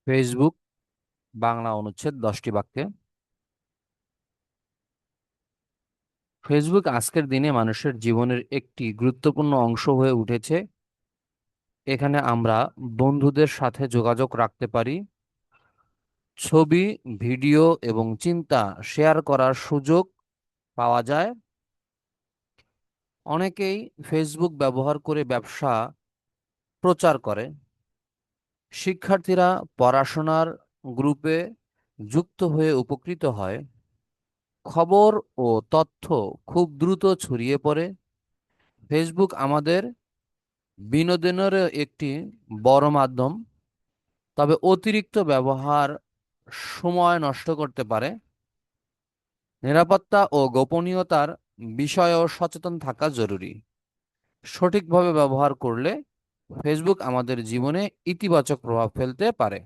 Facebook Bangla অনুচ্ছেদ 10টি বাক্যে। ফেসবুক আজকের দিনে মানুষের জীবনের একটি গুরুত্বপূর্ণ অংশ হয়ে উঠেছে। এখানে আমরা বন্ধুদের সাথে যোগাযোগ রাখতে পারি, ছবি, ভিডিও এবং চিন্তা শেয়ার করার সুযোগ পাওয়া যায়। অনেকেই ফেসবুক ব্যবহার করে ব্যবসা প্রচার করে। শিক্ষার্থীরা পড়াশোনার গ্রুপে যুক্ত হয়ে উপকৃত হয়। খবর ও তথ্য খুব দ্রুত ছড়িয়ে পড়ে। ফেসবুক আমাদের বিনোদনেরও একটি বড় মাধ্যম, তবে অতিরিক্ত ব্যবহার সময় নষ্ট করতে পারে। নিরাপত্তা ও গোপনীয়তার বিষয়েও সচেতন থাকা জরুরি। সঠিকভাবে ব্যবহার করলে ফেসবুক আমাদের জীবনে ইতিবাচক প্রভাব ফেলতে পারে।